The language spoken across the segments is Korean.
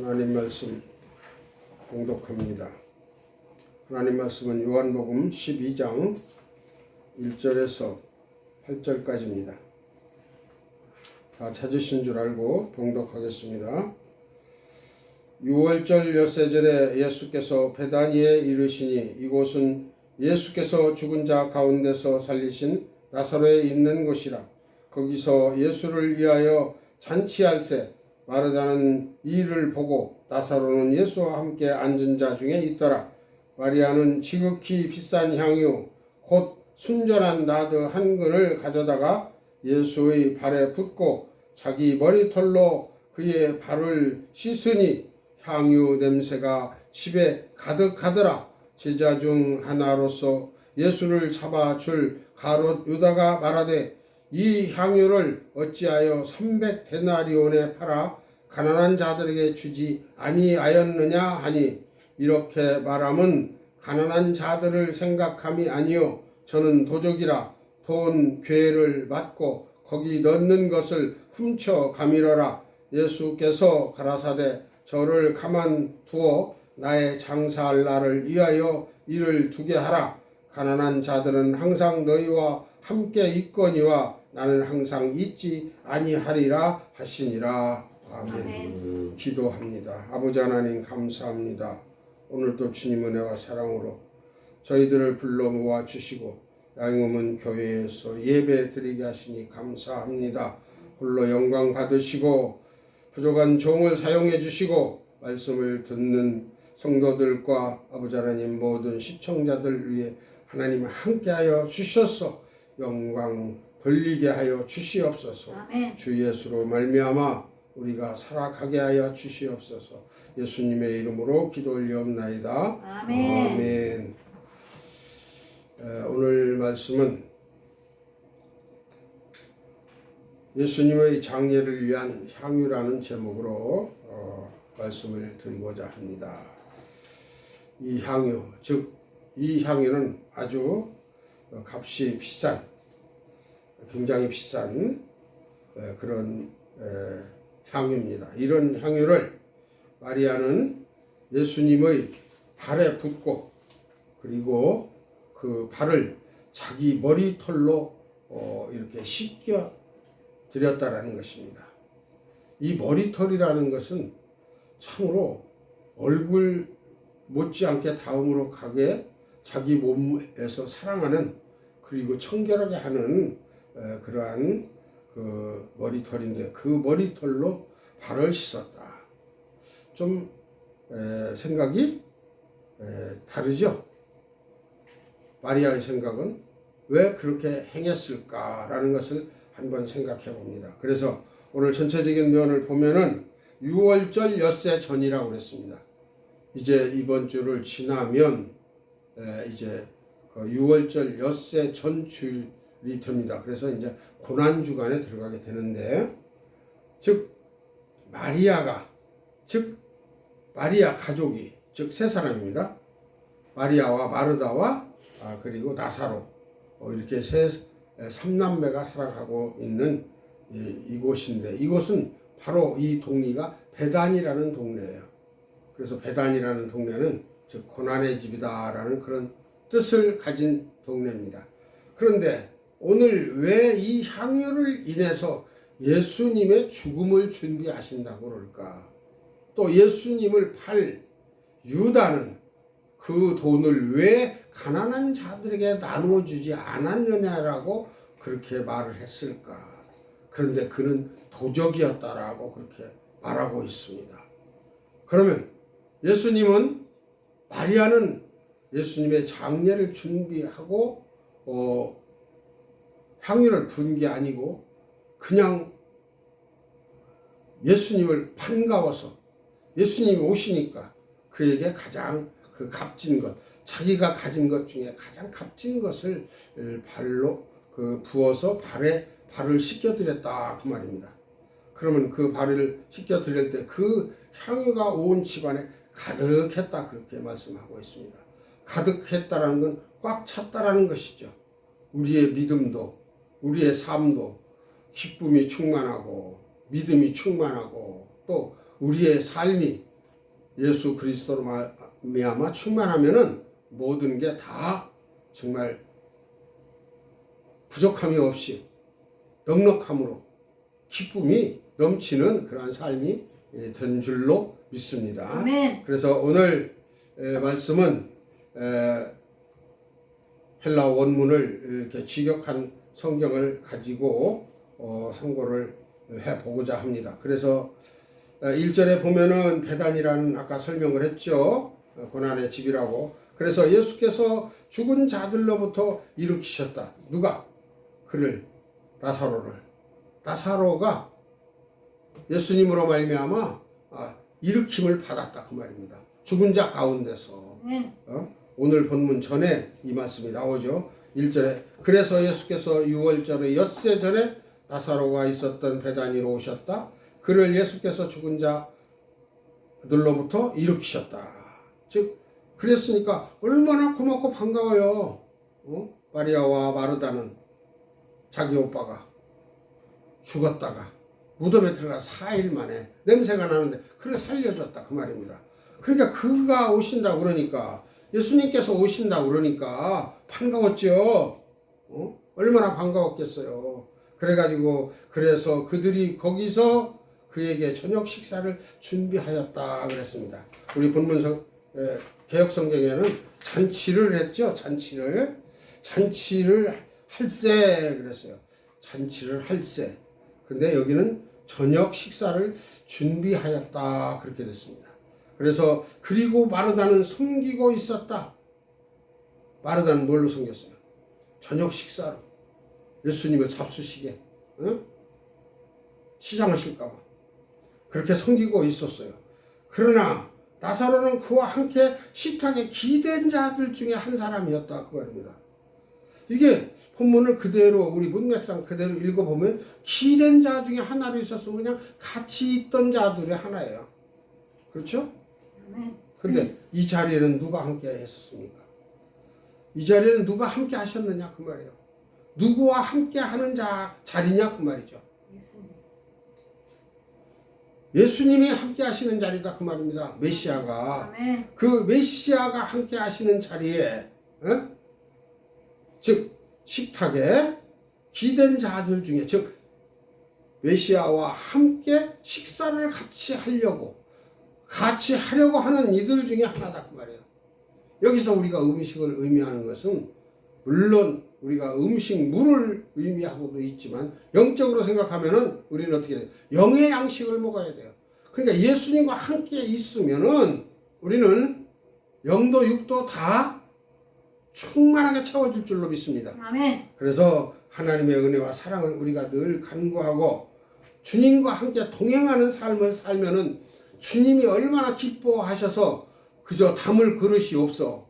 하나님 말씀 봉독합니다. 하나님 말씀은 요한복음 12장 1절에서 8절까지입니다. 다 찾으신 줄 알고 봉독하겠습니다. 6월절 엿새절에 예수께서 베다니에 이르시니 이곳은 예수께서 죽은 자 가운데서 살리신 나사로에 있는 곳이라. 거기서 예수를 위하여 잔치할새 마르다는 이 일을 보고 나사로는 예수와 함께 앉은 자 중에 있더라. 마리아는 지극히 비싼 향유 곧 순전한 나드 한 근을 가져다가 예수의 발에 붓고 자기 머리털로 그의 발을 씻으니 향유 냄새가 집에 가득하더라. 제자 중 하나로서 예수를 잡아줄 가롯 유다가 말하되 이 향유를 어찌하여 300데나리온에 팔아 가난한 자들에게 주지 아니하였느냐 하니, 이렇게 말함은 가난한 자들을 생각함이 아니요 저는 도적이라 돈 괴를 맞고 거기 넣는 것을 훔쳐 가밀어라. 예수께서 가라사대 저를 가만두어 나의 장사할 날을 위하여 일을 두게 하라. 가난한 자들은 항상 너희와 함께 있거니와 나는 항상 있지 아니하리라 하시니라. 아멘. 기도합니다. 아버지 하나님 감사합니다. 오늘도 주님 은혜와 사랑으로 저희들을 불러 모아 주시고 양용문 교회에서 예배 드리게 하시니 감사합니다. 홀로 영광 받으시고 부족한 종을 사용해 주시고 말씀을 듣는 성도들과 아버지 하나님 모든 시청자들 위해 하나님 함께하여 주셔서 영광 돌리게 하여 주시옵소서. 아멘. 주 예수로 말미암아 우리가 살아가게 하여 주시옵소서. 예수님의 이름으로 기도 올리옵나이다. 아멘. 아멘. 오늘 말씀은 예수님의 장례를 위한 향유라는 제목으로 말씀을 드리고자 합니다. 이 향유, 즉 이 향유는 아주 값이 비싼, 굉장히 비싼 그런 향유입니다. 이런 향유를 마리아는 예수님의 발에 붓고 그리고 그 발을 자기 머리털로 이렇게 씻겨 드렸다라는 것입니다. 이 머리털이라는 것은 참으로 얼굴 못지않게 다음으로 가게 자기 몸에서 사랑하는 그리고 청결하게 하는 그러한 그 머리털인데 그 머리털로 발을 씻었다. 좀 생각이 다르죠? 마리아의 생각은 왜 그렇게 행했을까라는 것을 한번 생각해 봅니다. 그래서 오늘 전체적인 면을 보면은 6월절 엿새 전이라고 그랬습니다. 이제 이번 주를 지나면 이제 그 6월절 엿새 전 주일이 됩니다. 그래서 이제 고난 주간에 들어가게 되는데, 즉 마리아 가족이 즉 세 사람입니다. 마리아와 마르다와 그리고 나사로 이렇게 삼남매가 살아가고 있는 이곳인데, 이곳은 바로 이 동리가 베단이라는 동네예요. 그래서 베단이라는 동네는 즉 고난의 집이다라는 그런 뜻을 가진 동네입니다. 그런데 오늘 왜 이 향유를 인해서 예수님의 죽음을 준비하신다고 그럴까? 또 예수님을 팔 유다는 그 돈을 왜 가난한 자들에게 나누어 주지 않았느냐라고 그렇게 말을 했을까? 그런데 그는 도적이었다라고 그렇게 말하고 있습니다. 그러면 마리아는 예수님의 장례를 준비하고 향유를 분 게 아니고 그냥 예수님을 반가워서 예수님이 오시니까 그에게 가장 그 값진 것, 자기가 가진 것 중에 가장 값진 것을 발로 부어서 발을 씻겨드렸다 그 말입니다. 그러면 그 발을 씻겨드릴 때 그 향유가 온 집안에 가득했다 그렇게 말씀하고 있습니다. 가득했다라는 건 꽉 찼다라는 것이죠. 우리의 믿음도 우리의 삶도 기쁨이 충만하고 믿음이 충만하고 또 우리의 삶이 예수 그리스도로 말미암아 충만하면은 모든 게 다 정말 부족함이 없이 넉넉함으로 기쁨이 넘치는 그러한 삶이 된 줄로 믿습니다. 아멘. 그래서 오늘 말씀은 헬라 원문을 이렇게 직역한 성경을 가지고 상고를 해보고자 합니다. 그래서 1절에 보면은 베단이라는 아까 설명을 했죠. 고난의 집이라고. 그래서 예수께서 죽은 자들로부터 일으키셨다. 누가? 그를, 나사로를. 나사로가 예수님으로 말미암아 일으킴을 받았다 그 말입니다. 죽은 자 가운데서. 오늘 본문 전에 이 말씀이 나오죠. 1절에 그래서 예수께서 6월절에 엿새 전에 나사로가 있었던 베다니로 오셨다. 그를 예수께서 죽은 자들로부터 일으키셨다. 즉 그랬으니까 얼마나 고맙고 반가워요. 마리아와 마르다는 자기 오빠가 죽었다가 무덤에 들어가 4일 만에 냄새가 나는데 그를 살려줬다 그 말입니다. 그러니까 그가 오신다고 그러니까 예수님께서 오신다고 그러니까 반가웠죠. 얼마나 반가웠겠어요. 그래가지고 그래서 그들이 거기서 그에게 저녁 식사를 준비하였다 그랬습니다. 우리 본문 개역성경에는 잔치를 했죠. 잔치를 할세 그랬어요. 잔치를 할세. 근데 여기는 저녁 식사를 준비하였다 그렇게 됐습니다. 그래서 그리고 마르다는 섬기고 있었다. 마르다는 뭘로 섬겼어요? 저녁 식사로 예수님을 잡수시게 시장하실까 봐 그렇게 섬기고 있었어요. 그러나 나사로는 그와 함께 식탁에 기댄 자들 중에 한 사람이었다 그 말입니다. 이게 본문을 그대로 우리 문맥상 그대로 읽어보면 기댄 자 중에 하나로 있었으면 그냥 같이 있던 자들의 하나예요. 그렇죠? 근데 이 자리에는 누가 함께 했었습니까? 이 자리에는 누가 함께 하셨느냐 그 말이에요. 누구와 함께 하는 자리냐 그 말이죠. 예수님이 함께 하시는 자리다 그 말입니다. 메시아가. 그 메시아가 함께 하시는 자리에 즉 식탁에 기댄 자들 중에 즉 메시아와 함께 식사를 같이 하려고 하는 이들 중에 하나다 그 말이에요. 여기서 우리가 음식을 의미하는 것은 물론 우리가 음식물을 의미하고도 있지만 영적으로 생각하면은 우리는 어떻게 돼요? 영의 양식을 먹어야 돼요. 그러니까 예수님과 함께 있으면은 우리는 영도 육도 다 충만하게 채워줄 줄로 믿습니다. 아멘. 그래서 하나님의 은혜와 사랑을 우리가 늘 간구하고 주님과 함께 동행하는 삶을 살면은 주님이 얼마나 기뻐하셔서 그저 담을 그릇이 없어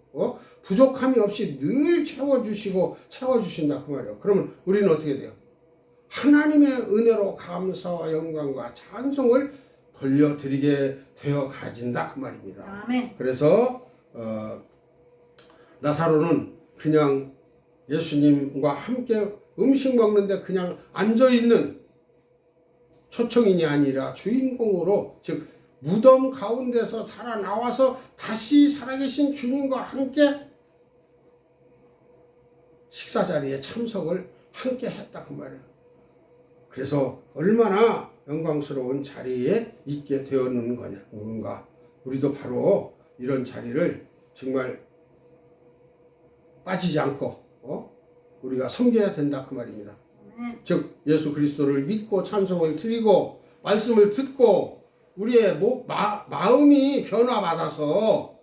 부족함이 없이 늘 채워주신다 그 말이에요. 그러면 우리는 어떻게 돼요? 하나님의 은혜로 감사와 영광과 찬송을 돌려드리게 되어 가진다 그 말입니다. 아멘. 그래서 나사로는 그냥 예수님과 함께 음식 먹는데 그냥 앉아있는 초청인이 아니라 주인공으로 즉 무덤 가운데서 살아나와서 다시 살아계신 주님과 함께 식사 자리에 참석을 함께 했다 그 말이에요. 그래서 얼마나 영광스러운 자리에 있게 되었는 건가. 우리도 바로 이런 자리를 정말 빠지지 않고 우리가 섬겨야 된다 그 말입니다. 즉 예수 그리스도를 믿고 찬송을 드리고 말씀을 듣고 우리의 마음이 변화받아서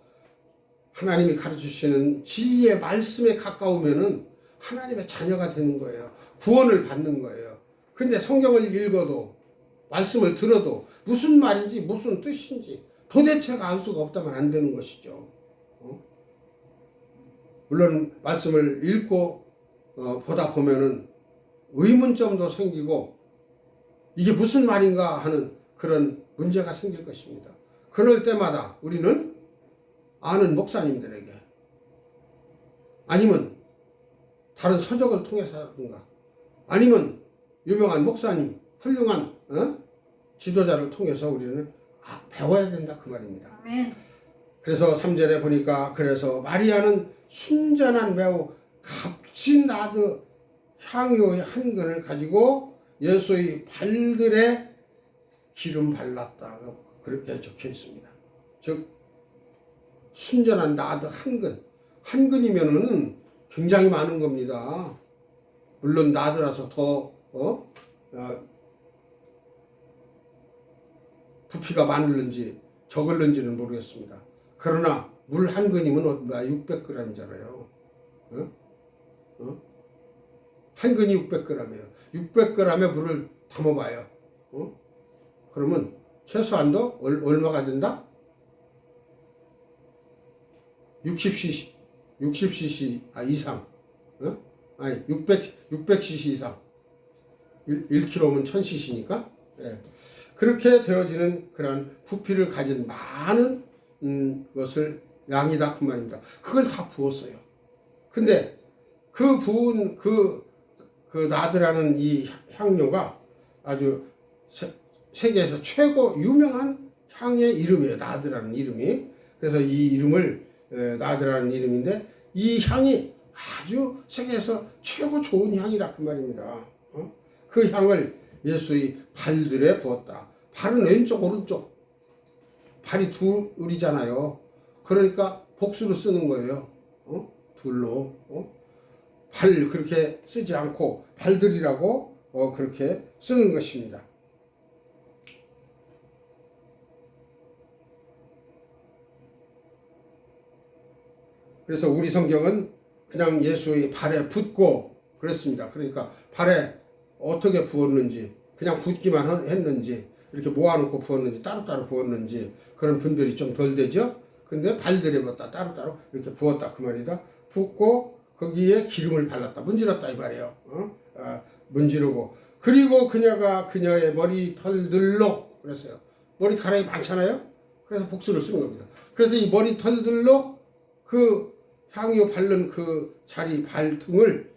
하나님이 가르치시는 진리의 말씀에 가까우면은 하나님의 자녀가 되는 거예요. 구원을 받는 거예요. 근데 성경을 읽어도 말씀을 들어도 무슨 말인지 무슨 뜻인지 도대체가 알 수가 없다면 안 되는 것이죠. 물론 말씀을 읽고 보다 보면은 의문점도 생기고 이게 무슨 말인가 하는 그런 문제가 생길 것입니다. 그럴 때마다 우리는 아는 목사님들에게 아니면 다른 서적을 통해서든가 아니면 유명한 목사님 훌륭한 지도자를 통해서 우리는 배워야 된다 그 말입니다. 아멘. 그래서 3절에 보니까 그래서 마리아는 순전한 매우 값진 나드 향유의 한 근을 가지고 예수의 발들에 기름 발랐다 그렇게 적혀 있습니다. 즉 순전한 나드 한 근, 한 근이면은 굉장히 많은 겁니다. 물론 나드라서 더 부피가 많을는지 적을는지는 모르겠습니다. 그러나 물 한 근이면 600g이잖아요. 한 근이 600g이에요. 600g의 물을 담아봐요. 그러면 최소한도 얼마가 된다? 60cc 이상. 아니 600cc 이상. 1kg면 1000cc니까. 예. 그렇게 되어지는 그런 부피를 가진 많은 것을 양이다 그 말입니다. 그걸 다 부었어요. 근데 그 부은 그 나드라는 이 향료가 아주 세계에서 최고 유명한 향의 이름이에요. 나드라는 이름이. 그래서 이 이름을 나드라는 이름인데 이 향이 아주 세계에서 최고 좋은 향이라 그 말입니다. 그 향을 예수의 발들에 부었다. 발은 왼쪽 오른쪽. 발이 둘이잖아요. 그러니까 복수로 쓰는 거예요. 둘로. 발 그렇게 쓰지 않고 발들이라고 그렇게 쓰는 것입니다. 그래서 우리 성경은 그냥 예수의 발에 붓고 그랬습니다. 그러니까 발에 어떻게 부었는지 그냥 붓기만 했는지 이렇게 모아놓고 부었는지 따로따로 부었는지 그런 분별이 좀 덜 되죠. 근데 발들에 붓다 따로따로 이렇게 부었다 그 말이다. 붓고 거기에 기름을 발랐다 문지렀다 이 말이에요. 문지르고 그리고 그녀의 머리털들로 그랬어요. 머리카락이 많잖아요. 그래서 복수를 쓰는 겁니다. 그래서 이 머리털들로 그 향유 바른 그 자리 발을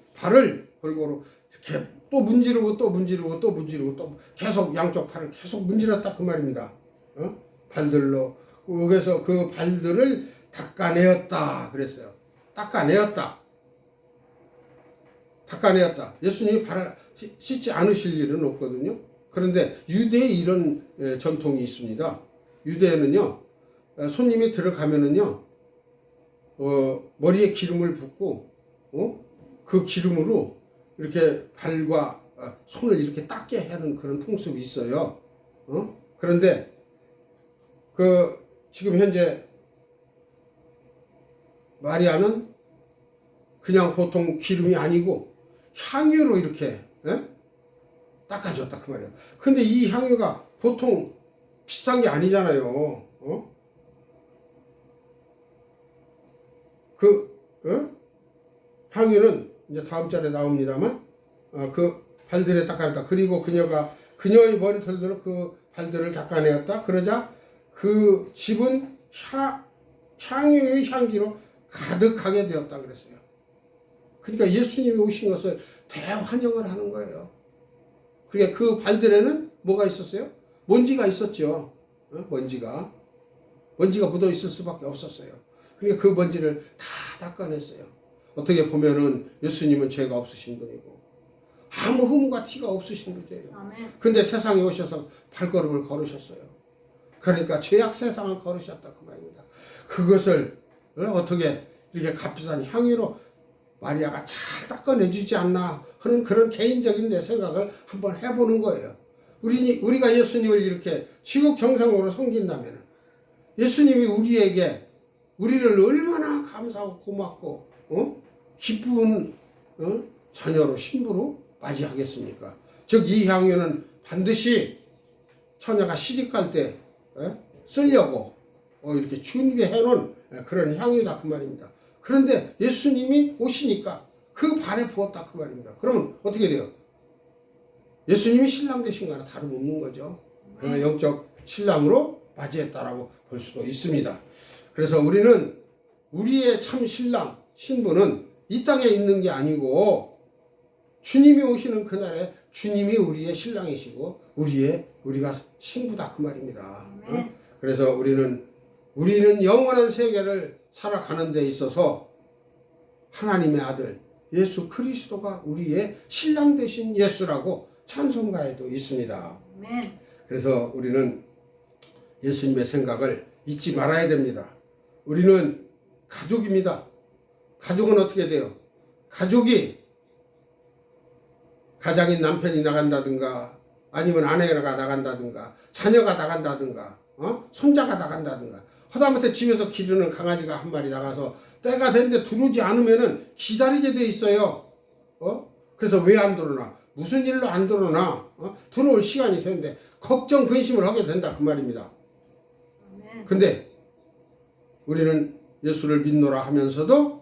골고루 이렇게 또 문지르고 또 계속 양쪽 팔을 계속 문지렀다 그 말입니다. 발들로. 그래서 그 발들을 닦아내었다 그랬어요. 닦아내었다. 예수님이 발을 씻지 않으실 일은 없거든요. 그런데 유대에 이런 전통이 있습니다. 유대에는요, 손님이 들어가면은요, 머리에 기름을 붓고, 그 기름으로 이렇게 발과 손을 이렇게 닦게 하는 그런 풍습이 있어요. 그런데 지금 현재 마리아는 그냥 보통 기름이 아니고 향유로 이렇게 닦아줬다 그 말이에요. 근데 이 향유가 보통 비싼 게 아니잖아요. 향유는 이제 다음 절에 나옵니다만 그 발들에 닦아냈다. 그리고 그녀의 머리털들로 그 발들을 닦아내었다. 그러자 그 집은 향유의 향기로 가득하게 되었다 그랬어요. 그러니까 예수님이 오신 것을 대환영을 하는 거예요. 그러니까 그 발들에는 뭐가 있었어요? 먼지가 있었죠. 먼지가 묻어 있을 수밖에 없었어요. 그러니까 그 먼지를 다 닦아냈어요. 어떻게 보면은 예수님은 죄가 없으신 분이고 아무 흠과 티가 없으신 분이에요. 근데 세상에 오셔서 발걸음을 걸으셨어요. 그러니까 죄악 세상을 걸으셨다 그 말입니다. 그것을 어떻게 이렇게 값비싼 향유로 마리아가 잘 닦아내주지 않나 하는 그런 개인적인 내 생각을 한번 해보는 거예요. 우리가 예수님을 이렇게 지극정성으로 섬긴다면 예수님이 우리를 얼마나 감사하고 고맙고 기쁜 자녀로 신부로 맞이하겠습니까? 즉 이 향유는 반드시 처녀가 시집갈 때 쓰려고 이렇게 준비해 놓은 그런 향유다 그 말입니다. 그런데 예수님이 오시니까 그 발에 부었다 그 말입니다. 그러면 어떻게 돼요? 예수님이 신랑 되신 거나 다름없는 거죠. 그러나 영적 신랑으로 맞이했다라고 볼 수도 있습니다. 그래서 우리는 우리의 참 신랑, 신부는 이 땅에 있는 게 아니고 주님이 오시는 그날에 주님이 우리의 신랑이시고 우리가 신부다 그 말입니다. 그래서 우리는 영원한 세계를 살아가는 데 있어서 하나님의 아들 예수 그리스도가 우리의 신랑 되신 예수라고 찬송가에도 있습니다. 그래서 우리는 예수님의 생각을 잊지 말아야 됩니다. 우리는 가족입니다. 가족은 어떻게 돼요? 가족이 가장인 남편이 나간다든가 아니면 아내가 나간다든가 자녀가 나간다든가 손자가 나간다든가 하다못해 집에서 기르는 강아지가 한 마리 나가서 때가 됐는데 들어오지 않으면은 기다리게 돼 있어요. 그래서 왜 안 들어오나? 무슨 일로 안 들어오나? 들어올 시간이 되는데 걱정 근심을 하게 된다 그 말입니다. 근데 우리는 예수를 믿노라 하면서도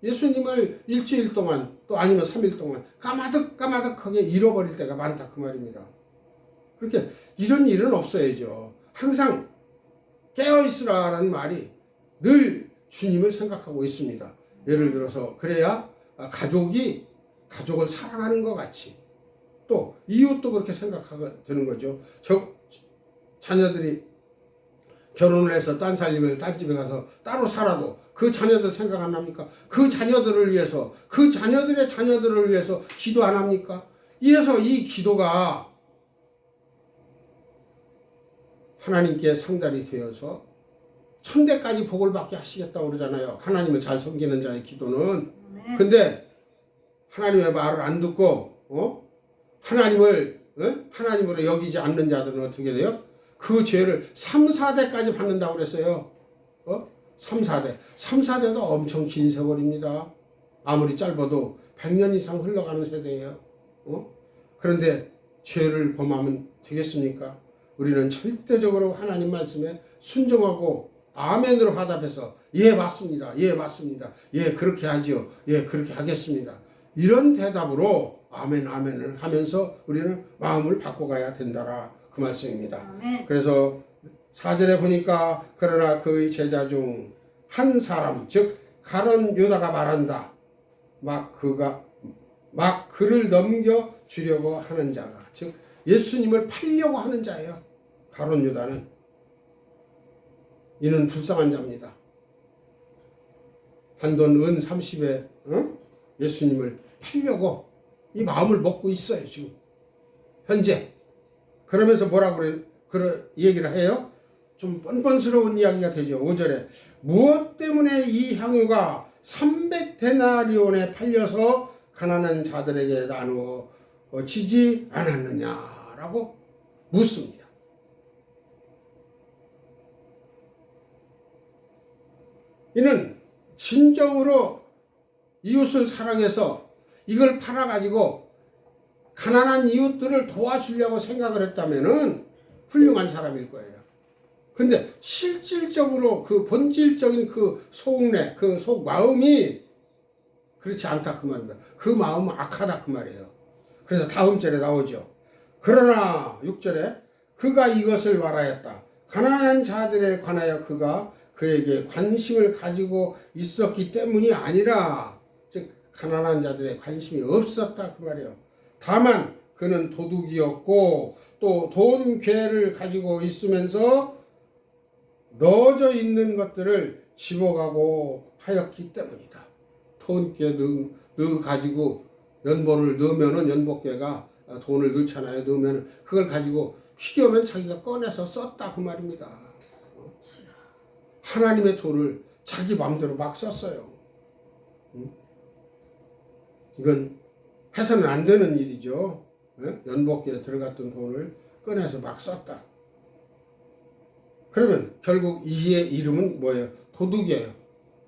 예수님을 일주일 동안 또 아니면 3일 동안 까마득하게 잃어버릴 때가 많다 그 말입니다. 그렇게 이런 일은 없어야죠. 항상 깨어있으라라는 말이 늘 주님을 생각하고 있습니다. 예를 들어서 그래야 가족을 사랑하는 것 같이 또 이웃도 그렇게 생각하게 되는 거죠. 자녀들이 결혼을 해서 딴 집에 가서 따로 살아도 그 자녀들 생각 안 합니까? 그 자녀들을 위해서 그 자녀들의 자녀들을 위해서 기도 안 합니까? 이래서 이 기도가 하나님께 상달이 되어서 천대까지 복을 받게 하시겠다고 그러잖아요. 하나님을 잘 섬기는 자의 기도는. 근데 하나님의 말을 안 듣고 하나님으로 여기지 않는 자들은 어떻게 돼요? 그 죄를 3, 4대까지 받는다고 그랬어요. 3, 4대. 3, 4대도 엄청 긴 세월입니다. 아무리 짧아도 100년 이상 흘러가는 세대예요. 그런데 죄를 범하면 되겠습니까? 우리는 절대적으로 하나님 말씀에 순종하고 아멘으로 화답해서 예 맞습니다. 예 맞습니다. 예 그렇게 하지요. 예 그렇게 하겠습니다. 이런 대답으로 아멘을 하면서 우리는 마음을 바꿔가야 된다라 그 말씀입니다. 아멘. 그래서 4절에 보니까 그러나 그의 제자 중 한 사람 즉 가룟 유다가 말한다. 막 그를 넘겨 주려고 하는 자가 즉 예수님을 팔려고 하는 자예요. 가룟 유다는 이는 불쌍한 자입니다. 한돈 은 30에 예수님을 팔려고 이 마음을 먹고 있어요. 지금 현재. 그러면서 뭐라고 그런 얘기를 해요? 좀 뻔뻔스러운 이야기가 되죠. 5절에 무엇 때문에 이 향유가 300데나리온에 팔려서 가난한 자들에게 나누어 지지 않았느냐라고 묻습니다. 이는 진정으로 이웃을 사랑해서 이걸 팔아가지고 가난한 이웃들을 도와주려고 생각을 했다면은 훌륭한 사람일 거예요. 근데 실질적으로 그 본질적인 그 속내, 그 속마음이 그렇지 않다 그 말입니다. 그 마음은 악하다 그 말이에요. 그래서 다음 절에 나오죠. 그러나 6절에 그가 이것을 말하였다. 가난한 자들에 관하여 그가 그에게 관심을 가지고 있었기 때문이 아니라 즉 가난한 자들의 관심이 없었다 그 말이에요. 다만 그는 도둑이었고 또 돈 괴를 가지고 있으면서 넣어져 있는 것들을 집어가고 하였기 때문이다. 돈괴 넣어 가지고 연보를 넣으면은 연보괴가 돈을 넣잖아요. 넣으면은 그걸 가지고 필요하면 자기가 꺼내서 썼다 그 말입니다. 하나님의 돈을 자기 마음대로 막 썼어요. 이건 해서는 안 되는 일이죠. 연복기에 들어갔던 돈을 꺼내서 막 썼다. 그러면 결국 이의 이름은 뭐예요? 도둑이에요.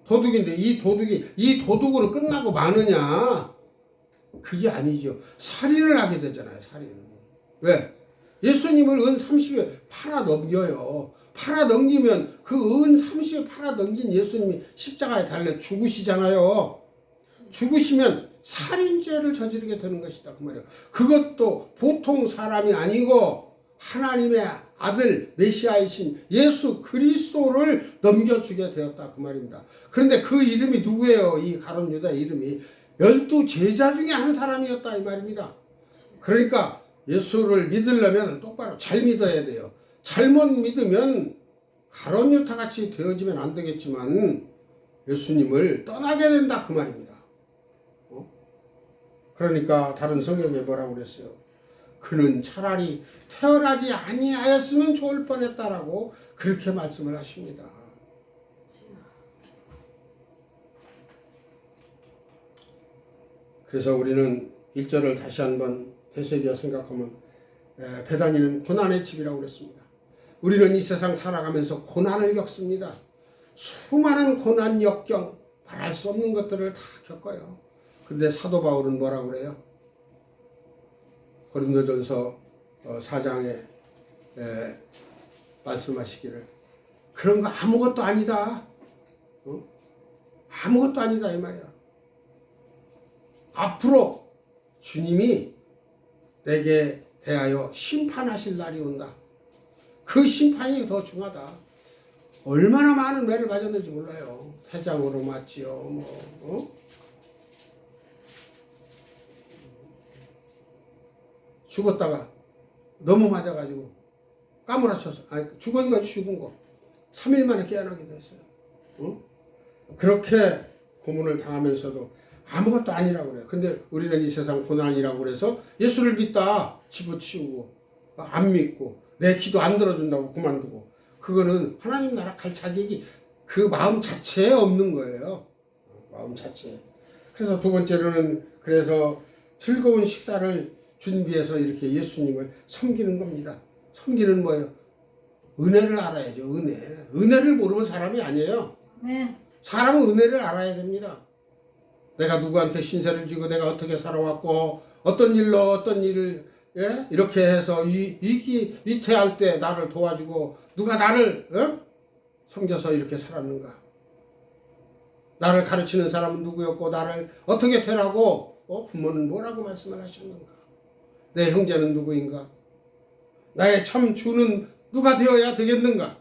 도둑인데 이 도둑으로 끝나고 마느냐? 그게 아니죠. 살인을 하게 되잖아요. 살인. 왜? 예수님을 은 30에 팔아 넘겨요. 팔아 넘기면 그 은 30에 팔아 넘긴 예수님이 십자가에 달려 죽으시잖아요. 죽으시면 살인죄를 저지르게 되는 것이다 그 말이에요. 그것도 보통 사람이 아니고 하나님의 아들 메시아이신 예수 그리스도를 넘겨주게 되었다 그 말입니다. 그런데 그 이름이 누구예요? 이 가룟 유다의 이름이 12 제자 중에 한 사람이었다 이 말입니다. 그러니까 예수를 믿으려면 똑바로 잘 믿어야 돼요. 잘못 믿으면 가론유타 같이 되어지면 안 되겠지만 예수님을 떠나게 된다 그 말입니다. 그러니까 다른 성경에 뭐라고 그랬어요? 그는 차라리 태어나지 아니하였으면 좋을 뻔했다라고 그렇게 말씀을 하십니다. 그래서 우리는 1절을 다시 한번 되새겨 생각하면 베다니는 고난의 집이라고 그랬습니다. 우리는 이 세상 살아가면서 고난을 겪습니다. 수많은 고난, 역경, 말할 수 없는 것들을 다 겪어요. 근데 사도 바울은 뭐라고 그래요? 고린도전서 4장에 말씀하시기를 그런 거 아무것도 아니다. 아무것도 아니다 이 말이야. 앞으로 주님이 내게 대하여 심판하실 날이 온다. 그 심판이 더 중하다. 얼마나 많은 매를 맞았는지 몰라요. 태장으로 맞지요. 죽었다가 너무 맞아가지고 까무라쳐서 죽은 거 죽은 거 3일 만에 깨어나기도 했어요. 그렇게 고문을 당하면서도 아무것도 아니라고 그래요. 근데 우리는 이 세상 고난이라고 그래서 예수를 믿다 집어치우고 안 믿고 내 기도 안 들어준다고 그만두고 그거는 하나님 나라 갈 자격이 그 마음 자체에 없는 거예요. 마음 자체에. 그래서 두 번째로는 그래서 즐거운 식사를 준비해서 이렇게 예수님을 섬기는 겁니다. 섬기는 뭐예요? 은혜를 알아야죠. 은혜를 모르면 사람이 아니에요. 사람은 은혜를 알아야 됩니다. 내가 누구한테 신세를 지고 내가 어떻게 살아왔고 어떤 일로 어떤 일을 이렇게 해서 위태할 때 나를 도와주고 누가 나를 섬겨서 이렇게 살았는가. 나를 가르치는 사람은 누구였고 나를 어떻게 되라고 부모는 뭐라고 말씀을 하셨는가. 내 형제는 누구인가. 나의 참 주는 누가 되어야 되겠는가.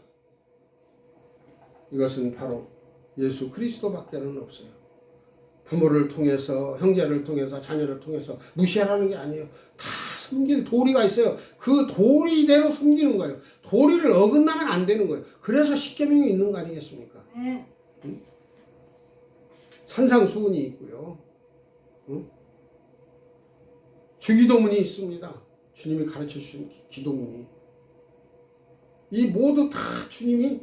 이것은 바로 예수 그리스도밖에는 없어요. 부모를 통해서 형제를 통해서 자녀를 통해서 무시하라는 게 아니에요. 다 섬길 도리가 있어요. 그 도리대로 섬기는 거예요. 도리를 어긋나면 안 되는 거예요. 그래서 십계명이 있는 거 아니겠습니까? 응? 산상수훈이 있고요. 주기도문이 있습니다. 주님이 가르쳐 주신 기도문이. 이 모두 다 주님이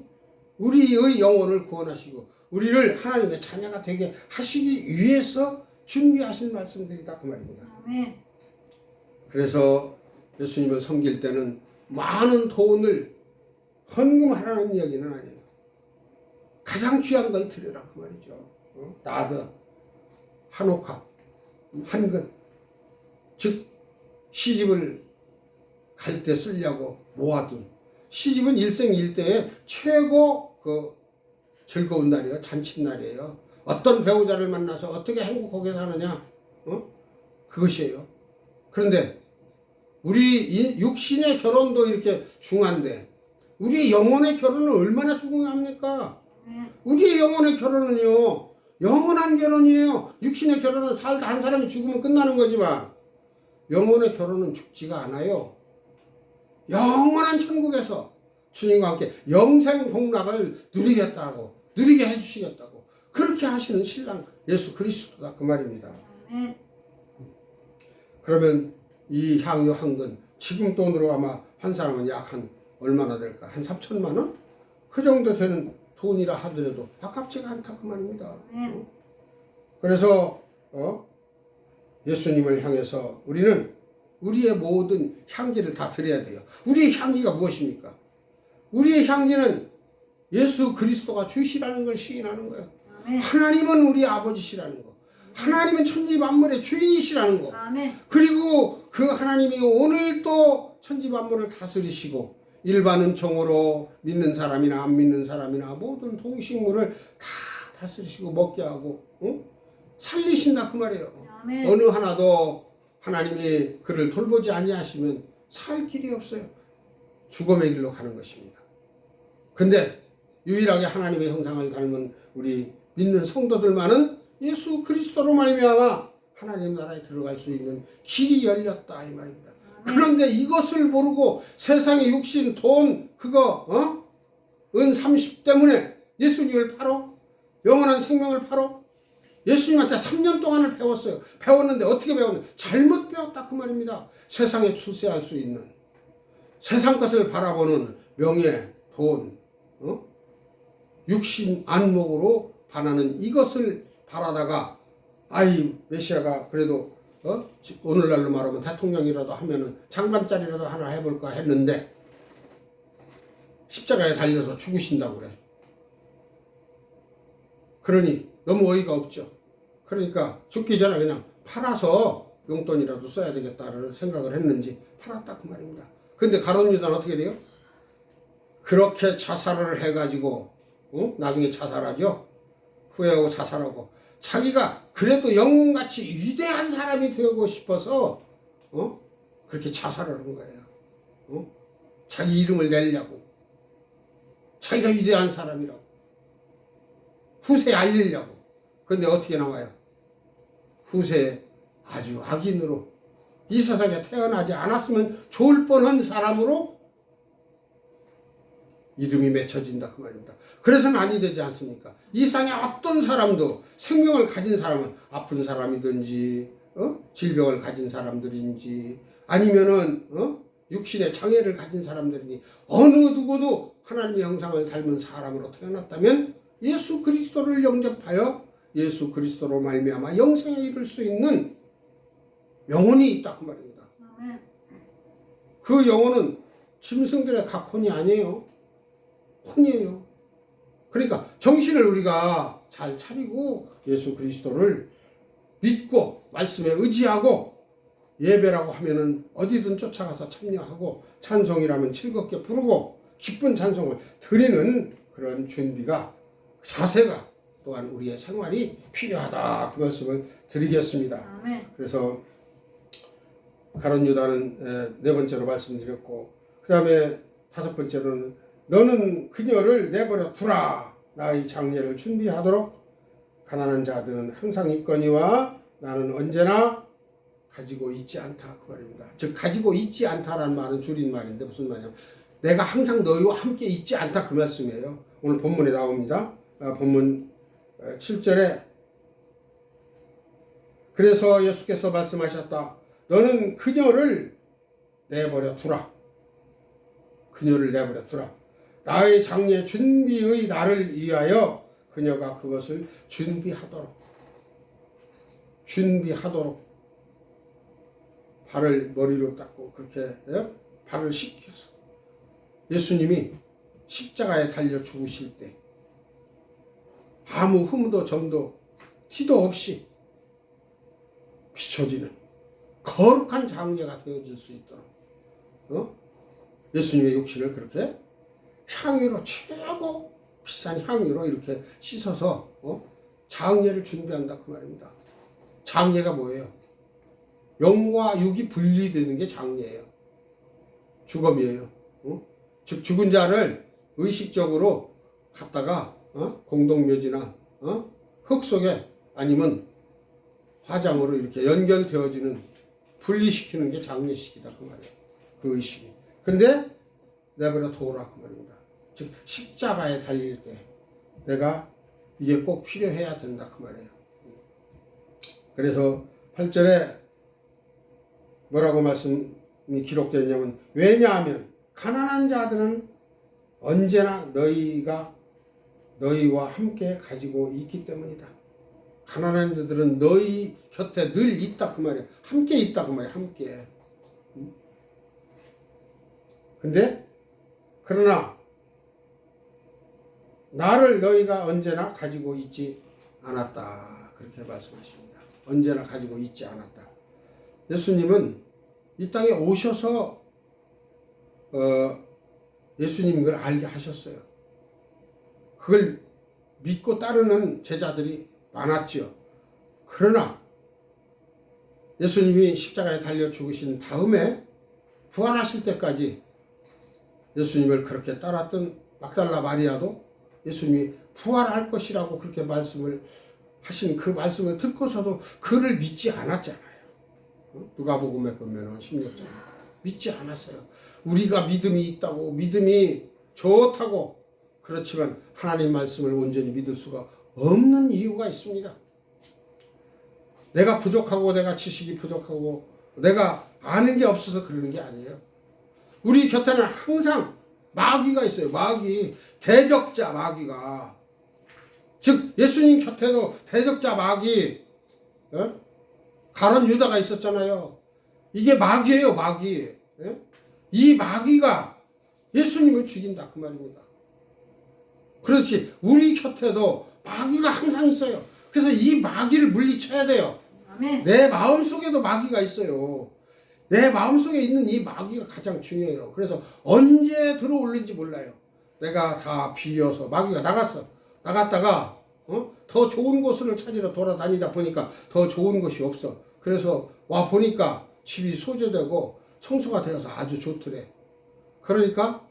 우리의 영혼을 구원하시고 우리를 하나님의 자녀가 되게 하시기 위해서 준비하신 말씀들이다 그 말입니다. 그래서 예수님을 섬길 때는 많은 돈을 헌금하라는 이야기는 아니에요. 가장 귀한 걸 드려라 그 말이죠. 나드, 한옥합, 한근, 즉 시집을 갈 때 쓰려고 모아둔 시집은 일생일대의 최고 즐거운 날이에요. 잔칫날이에요. 어떤 배우자를 만나서 어떻게 행복하게 사느냐 그것이에요. 그런데 우리 육신의 결혼도 이렇게 중요한데 우리 영혼의 결혼은 얼마나 중요합니까? 우리의 영혼의 결혼은요 영원한 결혼이에요. 육신의 결혼은 살다 한 사람이 죽으면 끝나는 거지만 영혼의 결혼은 죽지가 않아요. 영원한 천국에서 주님과 함께 영생 복락을 누리게 해주시겠다고 그렇게 하시는 신랑 예수 그리스도다 그 말입니다. 그러면 이 향유 한 근 지금 돈으로 아마 한 사람은 약 한 얼마나 될까? 한 3천만 원? 그 정도 되는 돈이라 하더라도 아깝지가 않다 그 말입니다. 그래서 예수님을 향해서 우리는 우리의 모든 향기를 다 드려야 돼요. 우리의 향기가 무엇입니까? 우리의 향기는 예수 그리스도가 주시라는 걸 시인하는 거예요. 하나님은 우리 아버지시라는 거. 하나님은 천지 만물의 주인이시라는 거. 그리고 그 하나님이 오늘 또 천지 만물을 다스리시고 일반은 종으로 믿는 사람이나 안 믿는 사람이나 모든 동식물을 다 다스리시고 먹게 하고 살리신다 그 말이에요. 어느 하나도 하나님이 그를 돌보지 아니하시면 살 길이 없어요. 죽음의 길로 가는 것입니다. 근데 유일하게 하나님의 형상을 닮은 우리 믿는 성도들만은 예수 그리스도로 말미암아 하나님 나라에 들어갈 수 있는 길이 열렸다 이 말입니다. 그런데 이것을 모르고 세상의 육신, 돈, 그거 은 30 때문에 예수님을 팔어? 영원한 생명을 팔어? 예수님한테 3년 동안을 배웠어요. 배웠는데 어떻게 배웠는데 잘못 배웠다 그 말입니다. 세상에 출세할 수 있는 세상 것을 바라보는 명예, 돈, 육신 안목으로 반하는 이것을 바라다가 메시아가 그래도 오늘날로 말하면 대통령이라도 하면은 장관짜리라도 하나 해볼까 했는데 십자가에 달려서 죽으신다고 그래. 그러니 너무 어이가 없죠. 그러니까 죽기 전에 그냥 팔아서 용돈이라도 써야 되겠다는 생각을 했는지 팔았다 그 말입니다. 근데 가룟 유다는 어떻게 돼요? 그렇게 자살을 해가지고 나중에 자살하죠. 후회하고 자살하고 자기가 그래도 영웅같이 위대한 사람이 되고 싶어서 그렇게 자살을 한 거예요. 자기 이름을 내려고 자기가 위대한 사람이라고 후세에 알리려고. 근데 어떻게 나와요? 후세에 아주 악인으로 이 세상에 태어나지 않았으면 좋을 뻔한 사람으로 이름이 맺혀진다 그 말입니다. 그래서는 아니 되지 않습니까? 이 세상에 어떤 사람도 생명을 가진 사람은 아픈 사람이든지 질병을 가진 사람들인지 아니면은 육신의 장애를 가진 사람들이니 어느 누구도 하나님의 형상을 닮은 사람으로 태어났다면 예수 그리스도를 영접하여 예수 그리스도로 말미암아 영생에 이를 수 있는 영혼이 있다 그 말입니다. 그 영혼은 짐승들의 각혼이 아니에요. 혼이에요. 그러니까 정신을 우리가 잘 차리고 예수 그리스도를 믿고 말씀에 의지하고 예배라고 하면은 어디든 쫓아가서 참여하고 찬송이라면 즐겁게 부르고 기쁜 찬송을 드리는 그런 준비가 자세가 또한 우리의 생활이 필요하다 그 말씀을 드리겠습니다. 아멘. 그래서 가룟 유다는 네 번째로 말씀드렸고 그 다음에 다섯 번째로는 너는 그녀를 내버려 두라. 나의 장례를 준비하도록 가난한 자들은 항상 있거니와 나는 언제나 가지고 있지 않다 그 말입니다. 즉 가지고 있지 않다라는 말은 줄임말인데 무슨 말이냐? 내가 항상 너희와 함께 있지 않다 그 말씀이에요. 오늘 본문에 나옵니다. 본문 7절에 그래서 예수께서 말씀하셨다. 너는 그녀를 내버려 두라. 그녀를 내버려 두라. 나의 장례 준비의 날을 위하여 그녀가 그것을 준비하도록 발을 머리로 닦고 그렇게 발을 씻겨서 예수님이 십자가에 달려 죽으실 때 아무 흠도 점도 티도 없이 비춰지는 거룩한 장례가 되어질 수 있도록 예수님의 육신을 그렇게 향유로 최고 비싼 향유로 이렇게 씻어서 장례를 준비한다 그 말입니다. 장례가 뭐예요? 영과 육이 분리되는 게 장례예요. 주검이에요. 즉 죽은 자를 의식적으로 갖다가 공동묘지나 흙 속에 아니면 화장으로 이렇게 연결되어지는 분리시키는 게 장례식이다 그 말이에요. 그 의식이. 근데 내버려 둬라 그 말입니다. 즉 십자가에 달릴 때 내가 이게 꼭 필요해야 된다 그 말이에요. 그래서 8절에 뭐라고 말씀이 기록되었냐면 왜냐하면 가난한 자들은 언제나 너희와 함께 가지고 있기 때문이다. 가난한 자들은 너희 곁에 늘 있다 그 말이에요. 함께 있다 그 말이에요. 함께. 근데 그러나 나를 너희가 언제나 가지고 있지 않았다. 그렇게 말씀하십니다. 언제나 가지고 있지 않았다. 예수님은 이 땅에 오셔서 예수님인 걸 알게 하셨어요. 그걸 믿고 따르는 제자들이 많았지요. 그러나 예수님이 십자가에 달려 죽으신 다음에 부활하실 때까지 예수님을 그렇게 따랐던 막달라 마리아도 예수님이 부활할 것이라고 그렇게 말씀을 하신 그 말씀을 듣고서도 그를 믿지 않았잖아요. 누가복음에 보면 16장 믿지 않았어요. 우리가 믿음이 있다고 믿음이 좋다고 그렇지만 하나님 말씀을 온전히 믿을 수가 없는 이유가 있습니다. 내가 부족하고 내가 지식이 부족하고 내가 아는 게 없어서 그러는 게 아니에요. 우리 곁에는 항상 마귀가 있어요. 마귀, 대적자 마귀가. 즉 예수님 곁에도 대적자 마귀, 가론 유다가 있었잖아요. 이게 마귀예요, 마귀. 이 마귀가 예수님을 죽인다 그 말입니다. 그렇지 우리 곁에도 마귀가 항상 있어요. 그래서 이 마귀를 물리쳐야 돼요. 아멘. 내 마음속에도 마귀가 있어요. 내 마음속에 있는 이 마귀가 가장 중요해요. 그래서 언제 들어올는지 몰라요. 내가 다 비려서 마귀가 나갔다가 더 좋은 곳을 찾으러 돌아다니다 보니까 더 좋은 곳이 없어. 그래서 와 보니까 집이 소재되고 청소가 되어서 아주 좋더래. 그러니까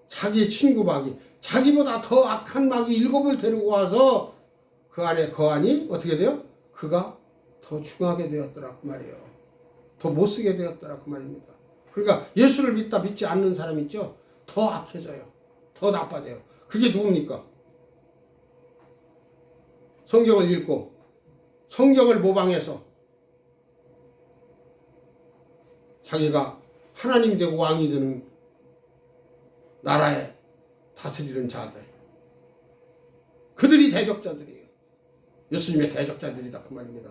자기 친구 마귀, 자기보다 더 악한 마귀 7을 데리고 와서 그 안에 거하니 어떻게 돼요? 그가 더 중하게 되었더라 그 말이에요. 더 못쓰게 되었더라 그 말입니다. 그러니까 예수를 믿지 않는 사람 있죠? 더 악해져요. 더 나빠져요. 그게 누굽니까? 성경을 읽고 성경을 모방해서 자기가 하나님 되고 왕이 되는 나라에 다스리는 자들, 그들이 대적자들이에요. 예수님의 대적자들이다 그 말입니다.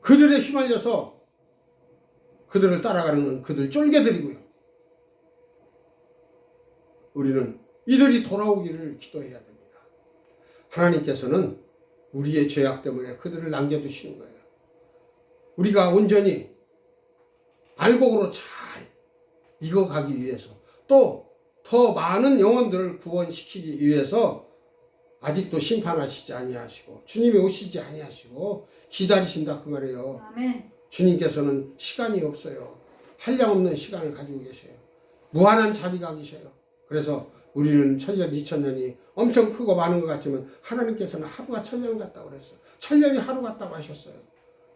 그들에 휘말려서 그들을 따라가는 그들 쫄개들이고요. 우리는 이들이 돌아오기를 기도해야 됩니다. 하나님께서는 우리의 죄악 때문에 그들을 남겨두시는 거예요. 우리가 온전히 알곡으로 잘 익어가기 위해서 또 더 많은 영혼들을 구원시키기 위해서 아직도 심판하시지 아니하시고 주님이 오시지 아니하시고 기다리신다 그 말이에요. 아멘. 주님께서는 시간이 없어요. 한량없는 시간을 가지고 계셔요. 무한한 자비가 계셔요. 그래서 우리는 1000년, 2000년이 엄청 크고 많은 것 같지만 하나님께서는 하루가 1000년 같다고 그랬어. 1000년이 하루 같다고 하셨어요.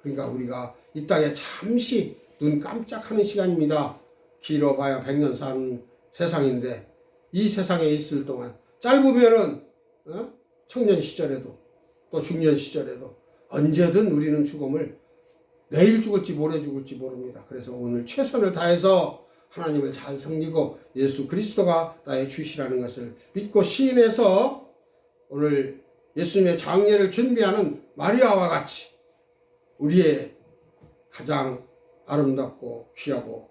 그러니까 우리가 이 땅에 잠시 눈 깜짝하는 시간입니다. 길어봐야 100년 사는 세상인데 이 세상에 있을 동안 짧으면은 청년 시절에도 또 중년 시절에도 언제든 우리는 죽음을 내일 죽을지 모레 죽을지 모릅니다. 그래서 오늘 최선을 다해서 하나님을 잘 섬기고 예수 그리스도가 나의 주시라는 것을 믿고 시인해서 오늘 예수님의 장례를 준비하는 마리아와 같이 우리의 가장 아름답고 귀하고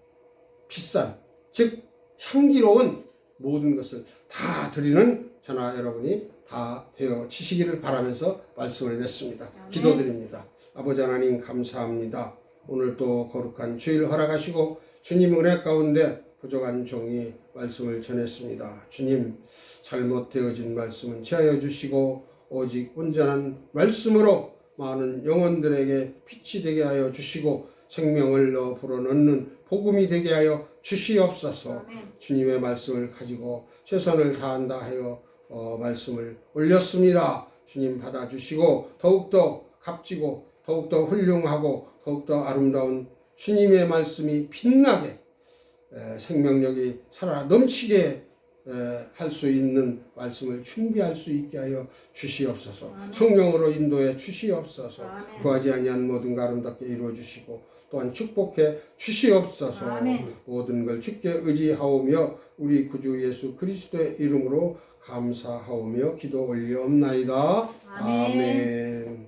비싼 즉 향기로운 모든 것을 다 드리는 저나 여러분이 다 되어지시기를 바라면서 말씀을 맺습니다. 기도드립니다. 아버지 하나님 감사합니다. 오늘 또 거룩한 주일 허락하시고 주님 은혜 가운데 부족한 종이 말씀을 전했습니다. 주님 잘못되어진 말씀은 제하여 주시고 오직 온전한 말씀으로 많은 영혼들에게 빛이 되게 하여 주시고 생명을 불어넣는 복음이 되게 하여 주시옵소서. 주님의 말씀을 가지고 최선을 다한다 하여 말씀을 올렸습니다. 주님 받아주시고 더욱더 값지고 더욱더 훌륭하고 더욱더 아름다운 주님의 말씀이 빛나게 생명력이 살아 넘치게 할 수 있는 말씀을 준비할 수 있게 하여 주시옵소서. 성령으로 인도해 주시옵소서. 구하지 아니한 모든 것 아름답게 이루어 주시고 또한 축복해 주시옵소서. 모든 걸 주께 의지하오며 우리 구주 예수 그리스도의 이름으로 감사하오며 기도 올리옵나이다. 아멘.